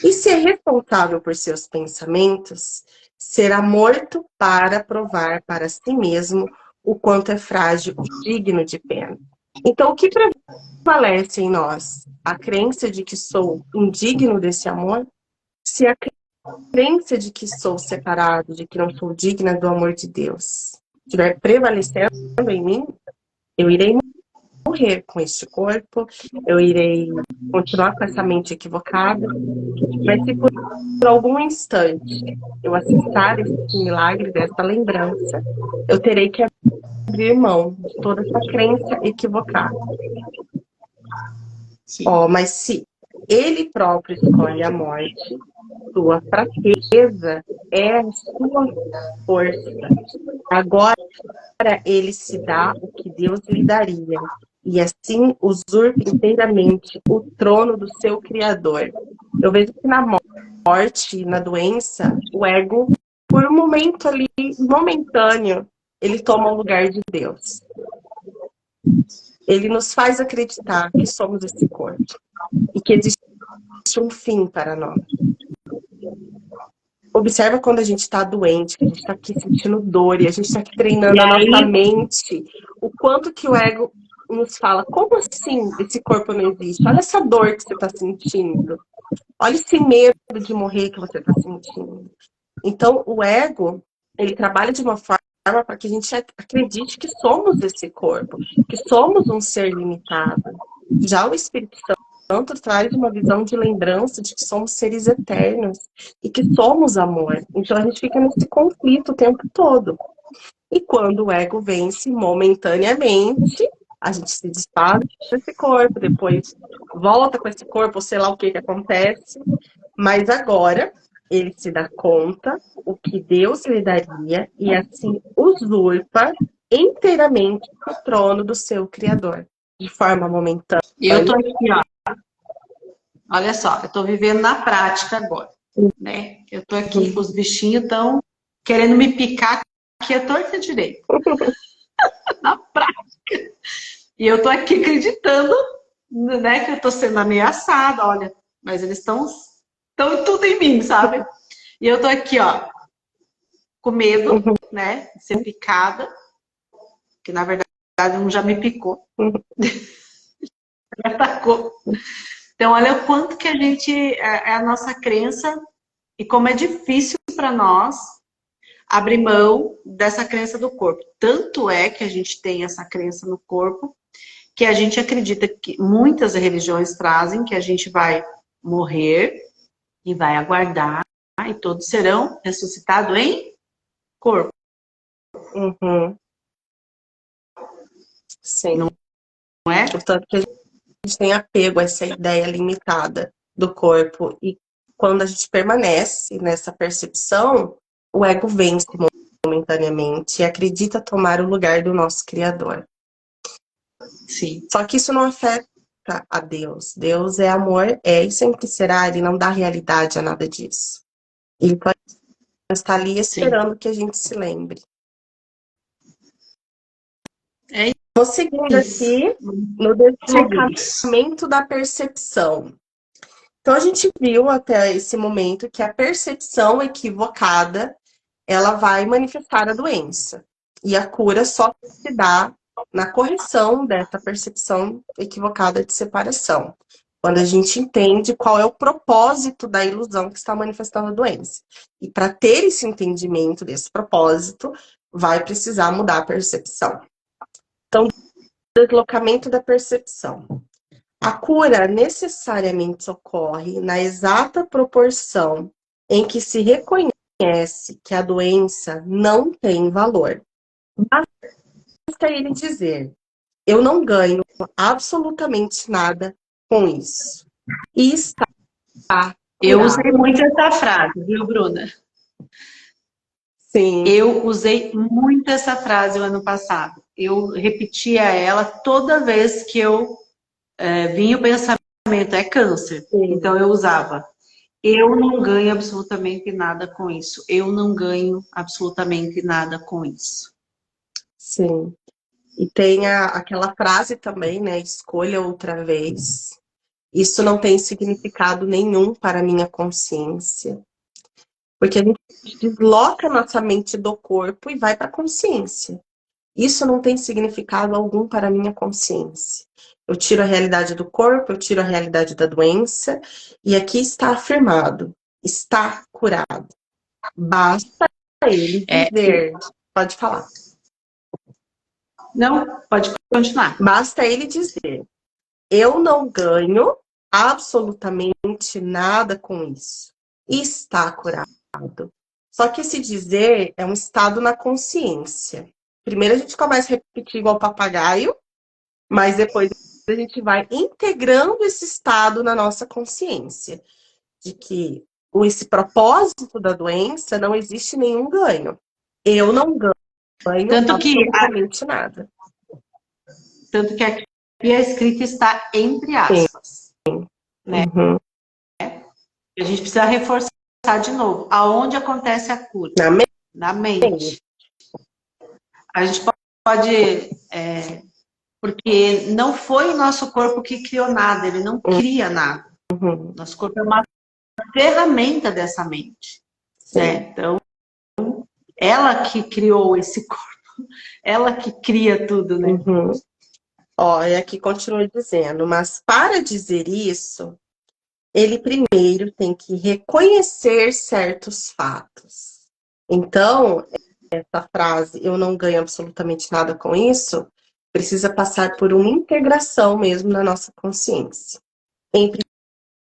E se é responsável por seus pensamentos, será morto para provar para si mesmo o quanto é frágil e digno de pena. Então, o que prevalece em nós? A crença de que sou indigno desse amor? Se a crença de que sou separado, de que não sou digna do amor de Deus, estiver prevalecendo em mim, eu irei morrer com este corpo, eu irei continuar com essa mente equivocada, mas se por algum instante eu acessar esse milagre dessa lembrança, eu terei que abrir mão de toda essa crença equivocada. Mas se ele próprio escolhe a morte, sua fraqueza é a sua força. Agora ele se dá o que Deus lhe daria, e assim usurpa inteiramente o trono do seu Criador. Eu vejo que na morte, na doença, o ego, por um momento ali, momentâneo, ele toma o lugar de Deus. Ele nos faz acreditar que somos esse corpo e que existe um fim para nós. Observa quando a gente está doente, que a gente está aqui sentindo dor e a gente está aqui treinando a nossa mente, o quanto que o ego nos fala, como assim esse corpo não existe? Olha essa dor que você está sentindo. Olha esse medo de morrer que você está sentindo. Então, o ego, ele trabalha de uma forma para que a gente acredite que somos esse corpo, que somos um ser limitado. Já o Espírito Santo traz uma visão de lembrança de que somos seres eternos e que somos amor. Então a gente fica nesse conflito o tempo todo. E quando o ego vence momentaneamente, a gente se desfaz desse corpo, depois volta com esse corpo, sei lá o que acontece. Mas agora ele se dá conta o que Deus lhe daria e assim usurpa inteiramente o trono do seu Criador, de forma momentânea. Eu tô aqui, ó. Olha só, eu tô vivendo na prática agora, né? Eu tô aqui, os bichinhos estão querendo me picar aqui a torta direita. Na prática. E eu tô aqui acreditando, né, que eu tô sendo ameaçada, olha. Mas eles estão tudo em mim, sabe? E eu tô aqui, ó, com medo, né, de ser picada, que na verdade um já me picou. Me atacou. Então, olha o quanto que a gente, é a nossa crença e como é difícil para nós abrir mão dessa crença do corpo. Tanto é que a gente tem essa crença no corpo, que a gente acredita que muitas religiões trazem que a gente vai morrer e vai aguardar e todos serão ressuscitados em corpo. Uhum. Sim. Não é? Portanto, que a gente tem apego a essa ideia limitada do corpo. E quando a gente permanece nessa percepção, o ego vence momentaneamente e acredita tomar o lugar do nosso Criador. Sim. Só que isso não afeta a Deus. Deus é amor, é e sempre será. Ele não dá realidade a nada disso. Ele pode estar ali esperando que a gente se lembre. É vou seguindo aqui no deslocamento da percepção. Então, a gente viu até esse momento que a percepção equivocada, ela vai manifestar a doença. E a cura só se dá na correção dessa percepção equivocada de separação. Quando a gente entende qual é o propósito da ilusão que está manifestando a doença. E para ter esse entendimento desse propósito, vai precisar mudar a percepção. Então, deslocamento da percepção. A cura necessariamente ocorre na exata proporção em que se reconhece que a doença não tem valor. Basta ele dizer, eu não ganho absolutamente nada com isso. E está curado. Eu usei muito essa frase, viu, Bruna? Sim. Eu usei muito essa frase o ano passado. Eu repetia ela toda vez que eu vinha o pensamento, é câncer. Sim. Então eu usava, eu não ganho absolutamente nada com isso. Eu não ganho absolutamente nada com isso. Sim. E tem aquela frase também, né? Escolha outra vez. Isso não tem significado nenhum para a minha consciência. Porque a gente desloca nossa mente do corpo e vai para a consciência. Isso não tem significado algum para a minha consciência. Eu tiro a realidade do corpo, eu tiro a realidade da doença, e aqui está afirmado, está curado. Basta ele dizer. Pode falar. Não, pode continuar. Basta ele dizer, eu não ganho absolutamente nada com isso. Está curado. Só que esse dizer é um estado na consciência. Primeiro a gente começa a repetir igual papagaio, mas depois a gente vai integrando esse estado na nossa consciência. De que esse propósito da doença não existe nenhum ganho. Eu não ganho absolutamente nada. Tanto que aqui a escrita está entre aspas. Sim. Né? Uhum. A gente precisa reforçar de novo. Aonde acontece a cura? Na mente. A gente pode... porque não foi o nosso corpo que criou nada. Ele não cria nada. Uhum. Nosso corpo é uma ferramenta dessa mente. Né? Então, ela que criou esse corpo. Ela que cria tudo, né? Uhum. Ó, e aqui continua dizendo, mas para dizer isso, ele primeiro tem que reconhecer certos fatos. Então, essa frase, eu não ganho absolutamente nada com isso, precisa passar por uma integração mesmo na nossa consciência. Em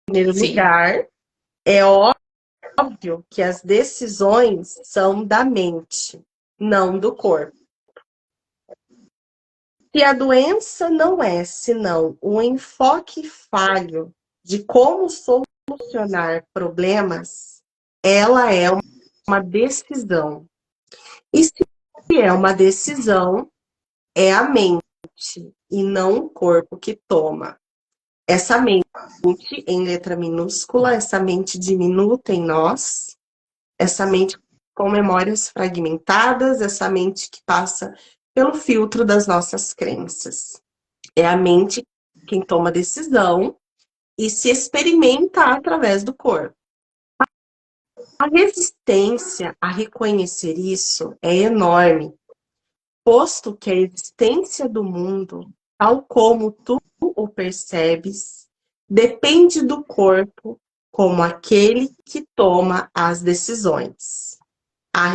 primeiro Sim. lugar, é óbvio que as decisões são da mente, não do corpo. Se a doença não é senão um enfoque falho de como solucionar problemas, ela é uma decisão. E se é uma decisão, é a mente e não o corpo que toma. Essa mente em letra minúscula, essa mente diminuta em nós, essa mente com memórias fragmentadas, essa mente que passa pelo filtro das nossas crenças. É a mente quem toma decisão e se experimenta através do corpo. A resistência a reconhecer isso é enorme, posto que a existência do mundo, tal como tu o percebes, depende do corpo como aquele que toma as decisões. A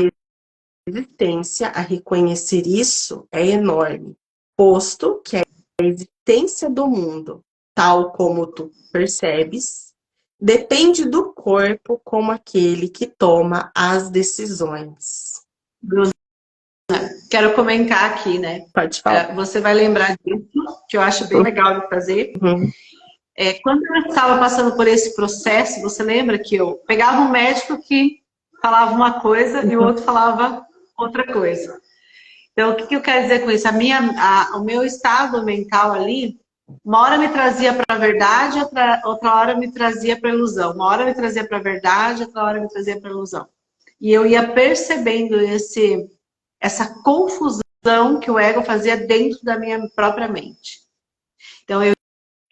resistência a reconhecer isso é enorme, posto que a existência do mundo, tal como tu percebes, depende do corpo como aquele que toma as decisões. Bruna, quero comentar aqui, né? Pode falar. Você vai lembrar disso, que eu acho bem legal de fazer. Uhum. Quando eu estava passando por esse processo, você lembra que eu pegava um médico que falava uma coisa e o outro falava outra coisa. Então, o que eu quero dizer com isso? O meu estado mental ali, uma hora me trazia para a verdade, outra hora me trazia para a ilusão. Uma hora me trazia para a verdade, outra hora me trazia para a ilusão. E eu ia percebendo essa confusão que o ego fazia dentro da minha própria mente. Então, eu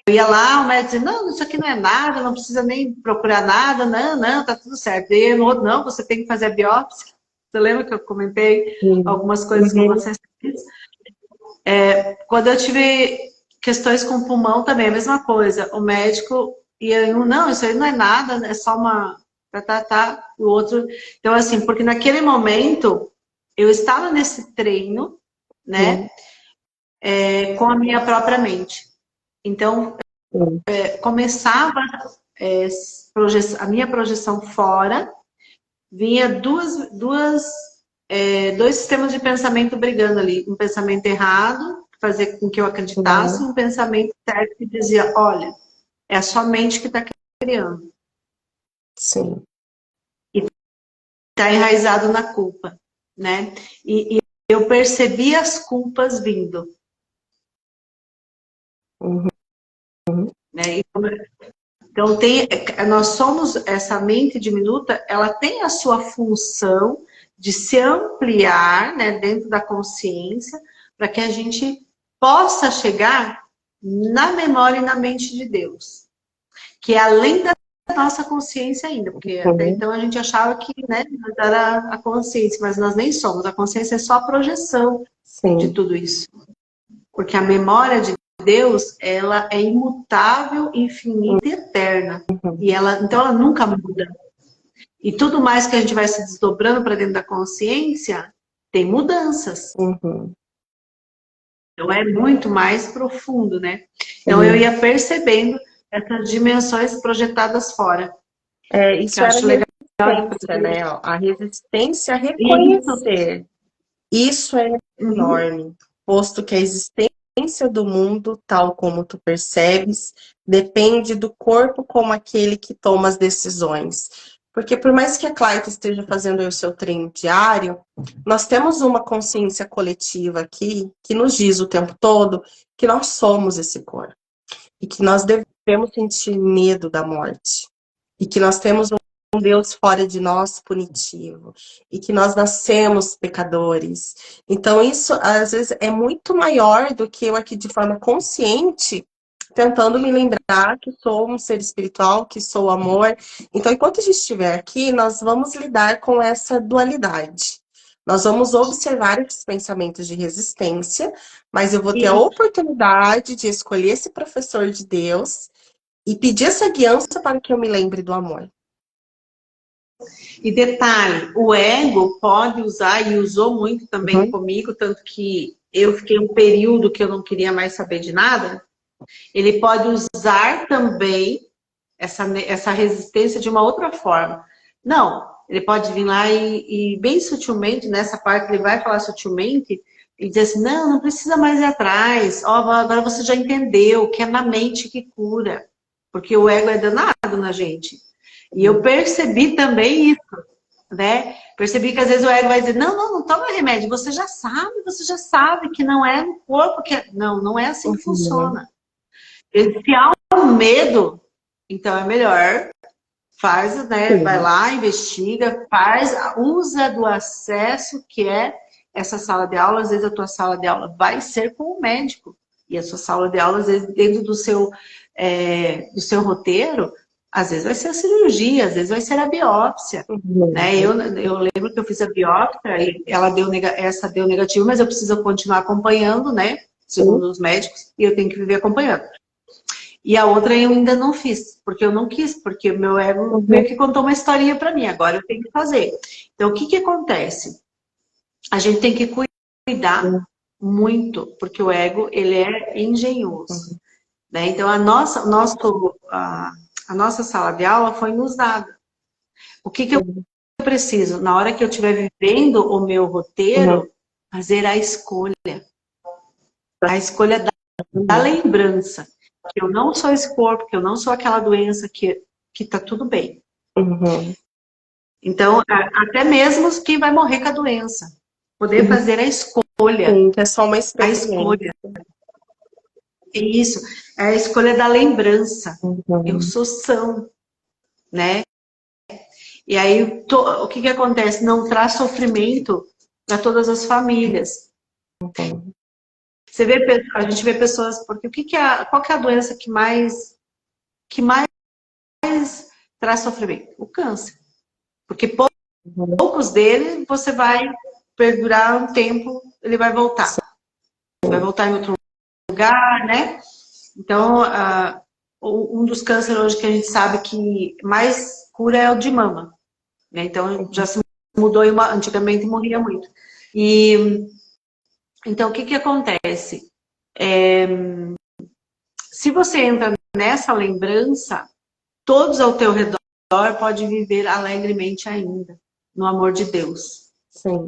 ia lá, o médico dizia, não, isso aqui não é nada, não precisa nem procurar nada, não, tá tudo certo. E no outro, não, você tem que fazer a biópsia. Você lembra que eu comentei algumas coisas com vocês? Quando eu tive questões com o pulmão também, a mesma coisa. O médico ia, não, isso aí não é nada, é só uma... o outro... Então, assim, porque naquele momento, eu estava nesse treino, né, com a minha própria mente. Então, começava a minha projeção fora, vinha dois sistemas de pensamento brigando ali. Um pensamento errado, fazer com que eu acreditasse, um pensamento certo que dizia, olha, é a sua mente que está criando. Sim. E está enraizado na culpa, né? E eu percebi as culpas vindo. Uhum. Né? Então, nós somos, essa mente diminuta, ela tem a sua função de se ampliar, né, dentro da consciência, para que a gente possa chegar na memória e na mente de Deus, que é além da nossa consciência ainda, porque até então a gente achava que, né, era a consciência, mas nós nem somos, a consciência é só a projeção de tudo isso, porque a memória de Deus, ela é imutável, infinita e eterna. E então ela nunca muda. E tudo mais que a gente vai se desdobrando para dentro da consciência, tem mudanças. Então é muito mais profundo, né? Então eu ia percebendo essas dimensões projetadas fora. Isso era resistência, né? A resistência a reconhecer. Isso é enorme, posto que a existência do mundo, tal como tu percebes, depende do corpo como aquele que toma as decisões. Porque por mais que a Clayton esteja fazendo o seu treino diário, nós temos uma consciência coletiva aqui que nos diz o tempo todo que nós somos esse corpo. E que nós devemos sentir medo da morte. E que nós temos um Deus fora de nós punitivo. E que nós nascemos pecadores. Então isso, às vezes, é muito maior do que eu aqui de forma consciente tentando me lembrar que sou um ser espiritual, que sou amor. Então, enquanto a gente estiver aqui, nós vamos lidar com essa dualidade. Nós vamos observar esses pensamentos de resistência, mas eu vou ter a oportunidade de escolher esse professor de Deus e pedir essa guiança para que eu me lembre do amor. E detalhe, o ego pode usar, e usou muito também comigo, tanto que eu fiquei um período que eu não queria mais saber de nada. Ele pode usar também essa resistência de uma outra forma. Não, ele pode vir lá e bem sutilmente, nessa parte ele vai falar sutilmente, e dizer assim, não, não precisa mais ir atrás, ó, agora você já entendeu que é na mente que cura, porque o ego é danado na gente. E eu percebi também isso, né? Percebi que às vezes o ego vai dizer, não, não, não toma remédio, você já sabe que não é no corpo, que é... Não, não é assim que funciona. Se há um medo, então é melhor, faz, né? Vai lá, investiga, usa do acesso que é essa sala de aula. Às vezes a tua sala de aula vai ser com o médico. E a sua sala de aula, às vezes, dentro do seu roteiro, às vezes vai ser a cirurgia, às vezes vai ser a biópsia. Né? Eu lembro que eu fiz a biópsia e ela deu negativo, mas eu preciso continuar acompanhando, né? Segundo os médicos, e eu tenho que viver acompanhando. E a outra eu ainda não fiz, porque eu não quis, porque o meu ego meio que contou uma historinha para mim, agora eu tenho que fazer. Então, o que que acontece? A gente tem que cuidar muito, porque o ego, ele é engenhoso. Né? Então, a nossa sala de aula foi nos dada. O que que eu preciso? Na hora que eu estiver vivendo o meu roteiro, fazer a escolha. A escolha da lembrança. Que eu não sou esse corpo, que eu não sou aquela doença, que tá tudo bem. Então, até mesmo quem vai morrer com a doença. Poder fazer a escolha. Sim, que é só uma experiência. A escolha. Isso. É a escolha da lembrança. Eu sou são. Né? E aí, o que que acontece? Não traz sofrimento para todas as famílias. A gente vê pessoas, porque qual que é a doença que mais traz sofrimento? O câncer. Porque poucos dele você vai perdurar um tempo, ele vai voltar. Vai voltar em outro lugar, né? Então, um dos cânceres hoje que a gente sabe que mais cura é o de mama. Né? Então, já se mudou, antigamente morria muito. Então, o que que acontece? Se você entra nessa lembrança, todos ao teu redor podem viver alegremente ainda, no amor de Deus. Sim.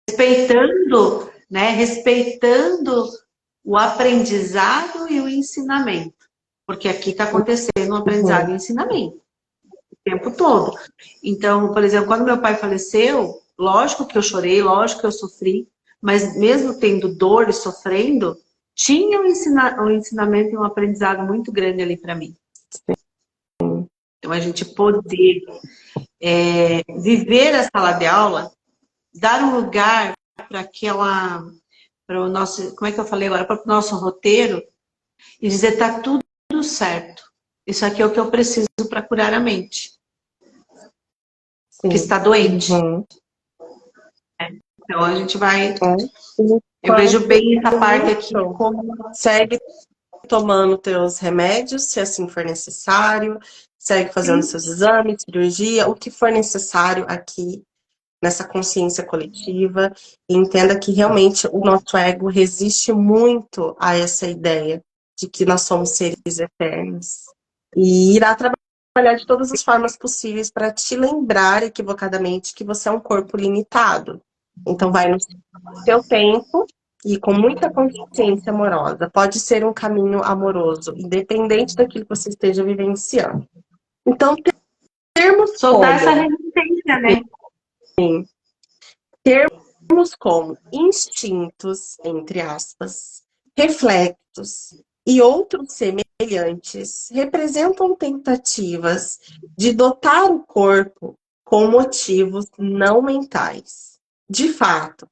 Respeitando, né? Respeitando o aprendizado e o ensinamento. Porque aqui está acontecendo o aprendizado e o ensinamento. O tempo todo. Então, por exemplo, quando meu pai faleceu, lógico que eu chorei, lógico que eu sofri, mas mesmo tendo dor e sofrendo, tinha um ensinamento e um aprendizado muito grande ali para mim. Então, a gente poder viver a sala de aula, dar um lugar para o nosso, como é que eu falei agora, para o nosso roteiro, e dizer, tá tudo certo. Isso aqui é o que eu preciso para curar a mente. Que está doente. Então, a gente vai... Eu vejo bem essa parte aqui como... Segue tomando teus remédios, se assim for necessário. Segue fazendo seus exames, cirurgia, o que for necessário aqui nessa consciência coletiva. E entenda que realmente o nosso ego resiste muito a essa ideia de que nós somos seres eternos. E irá trabalhar de todas as formas possíveis para te lembrar equivocadamente que você é um corpo limitado. Então vai no seu tempo e com muita consciência amorosa. Pode ser um caminho amoroso, independente daquilo que você esteja vivenciando. Então, termos soltar essa resistência, né? Sim. Termos como instintos, entre aspas, reflexos e outros semelhantes representam tentativas de dotar o corpo com motivos não mentais. De fato,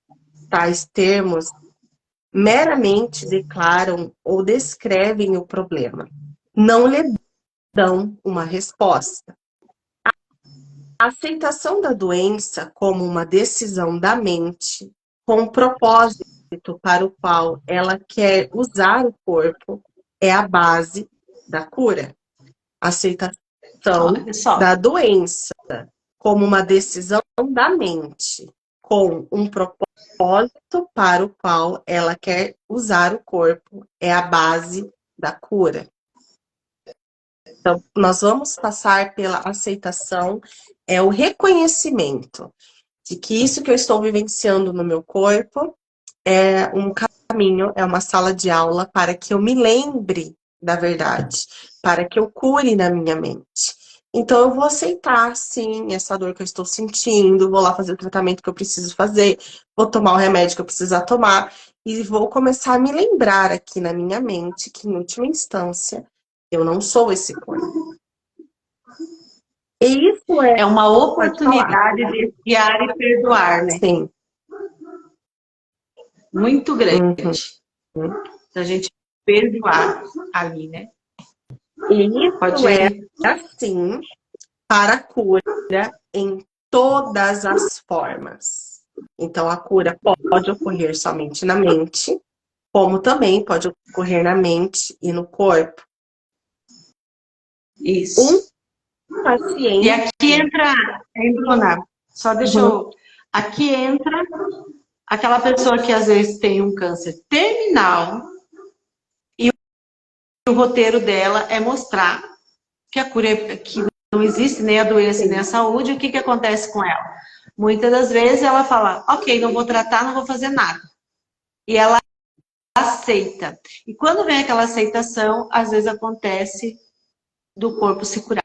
tais termos meramente declaram ou descrevem o problema, não lhe dão uma resposta. A aceitação da doença como uma decisão da mente, com o propósito para o qual ela quer usar o corpo, é a base da cura. A aceitação da doença como uma decisão da mente, com um propósito para o qual ela quer usar o corpo, é a base da cura. Então, nós vamos passar pela aceitação, é o reconhecimento de que isso que eu estou vivenciando no meu corpo é um caminho, é uma sala de aula para que eu me lembre da verdade, para que eu cure na minha mente. Então, eu vou aceitar, sim, essa dor que eu estou sentindo, vou lá fazer o tratamento que eu preciso fazer, vou tomar o remédio que eu precisar tomar, e vou começar a me lembrar aqui na minha mente que, em última instância, eu não sou esse corpo. E isso É uma pode falar. oportunidade de criar e perdoar, né? Sim. Muito grande. Uhum. Da gente perdoar ali, né? E isso Pode é assim para a cura em todas as formas. Então, a cura pode ocorrer somente na mente, como também pode ocorrer na mente e no corpo. Isso. Um paciente... E aqui entra, Bruna, só deixa eu... Aqui entra aquela pessoa que às vezes tem um câncer terminal e o roteiro dela é mostrar que a cura é, que não existe nem a doença nem a saúde. O que acontece com ela? Muitas das vezes ela fala, ok, não vou tratar, não vou fazer nada. E ela aceita. E quando vem aquela aceitação, às vezes acontece do corpo se curar.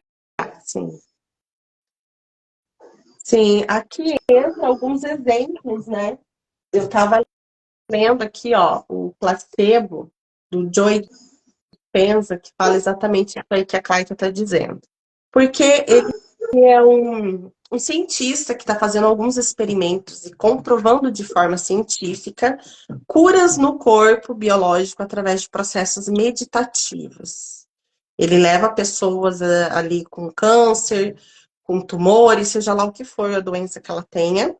Sim. Sim, aqui entra alguns exemplos, né? Eu estava lendo aqui, ó, o placebo do Joe Dispenza, que fala exatamente isso aí que a Clayton está dizendo. Porque ele é um cientista que está fazendo alguns experimentos e comprovando de forma científica curas no corpo biológico através de processos meditativos. Ele leva pessoas ali com câncer, com tumores, seja lá o que for a doença que ela tenha,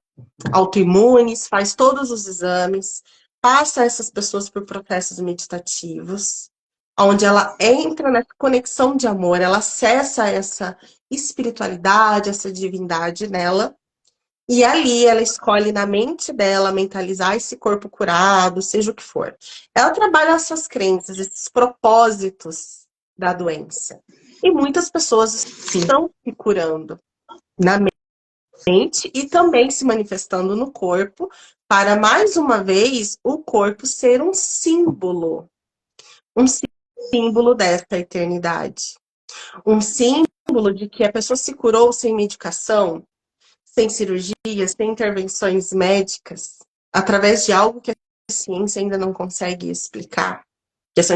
autoimunes, faz todos os exames, passa essas pessoas por processos meditativos, onde ela entra na conexão de amor, ela acessa essa espiritualidade, essa divindade nela, e ali ela escolhe na mente dela mentalizar esse corpo curado, seja o que for. Ela trabalha essas crenças, esses propósitos da doença. E muitas pessoas estão se curando na mente e também se manifestando no corpo, para mais uma vez o corpo ser um símbolo dessa eternidade. Um símbolo de que a pessoa se curou sem medicação, sem cirurgias, sem intervenções médicas, através de algo que a ciência ainda não consegue explicar. Que são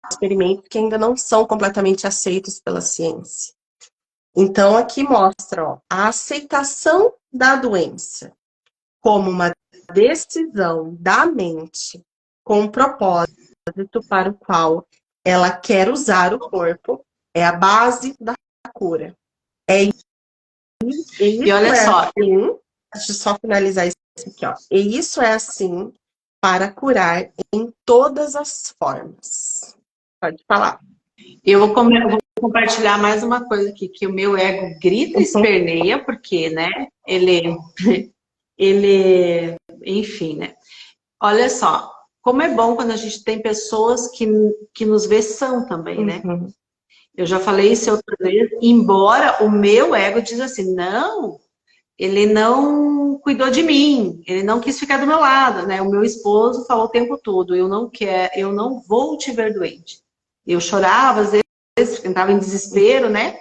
experimentos que ainda não são completamente aceitos pela ciência. Então, aqui mostra, ó, a aceitação da doença como uma decisão da mente com um propósito para o qual ela quer usar o corpo, é a base da cura. E olha só, assim, deixa eu só finalizar isso aqui, ó. E isso é assim para curar em todas as formas. Pode falar. eu vou compartilhar mais uma coisa aqui, que o meu ego grita e esperneia, porque, né, enfim, né. Olha só, como é bom quando a gente tem pessoas que nos vê são também, né. Eu já falei isso outra vez, embora o meu ego diz assim, não, ele não cuidou de mim, ele não quis ficar do meu lado, né? O meu esposo falou o tempo todo, eu não vou te ver doente. Eu chorava, às vezes, entrava em desespero, né?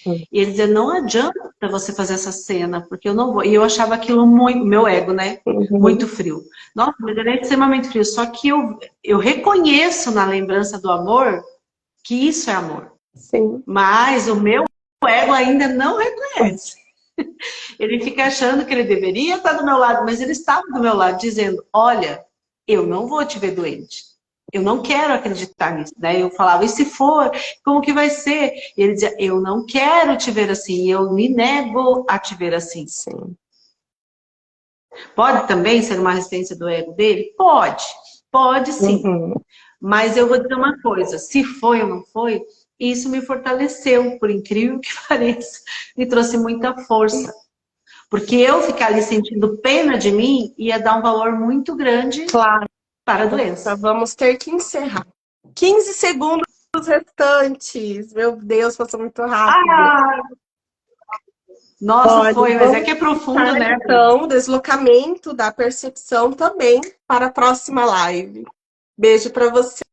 E ele dizia, não adianta você fazer essa cena, porque eu não vou. E eu achava aquilo muito, meu ego, né? Muito frio. Nossa, mas ele é extremamente frio. Só que eu reconheço na lembrança do amor que isso é amor. Sim. Mas o meu ego ainda não reconhece. Ele fica achando que ele deveria estar do meu lado, mas ele estava do meu lado dizendo, olha, eu não vou te ver doente. Eu não quero acreditar nisso. Daí eu falava, e se for, como que vai ser? E ele dizia, eu não quero te ver assim, eu me nego a te ver assim. Sim. Pode também ser uma resistência do ego dele? Pode sim. Mas eu vou dizer uma coisa, se foi ou não foi, E isso me fortaleceu, por incrível que pareça, me trouxe muita força. Porque eu ficar ali sentindo pena de mim ia dar um valor muito grande Claro. para a doença. Vamos ter que encerrar. 15 segundos restantes. Meu Deus, passou muito rápido. Ah, nossa, Olha, foi, mas é vamos que é profundo, passar, né? então, o deslocamento da percepção também para a próxima live. Beijo para você.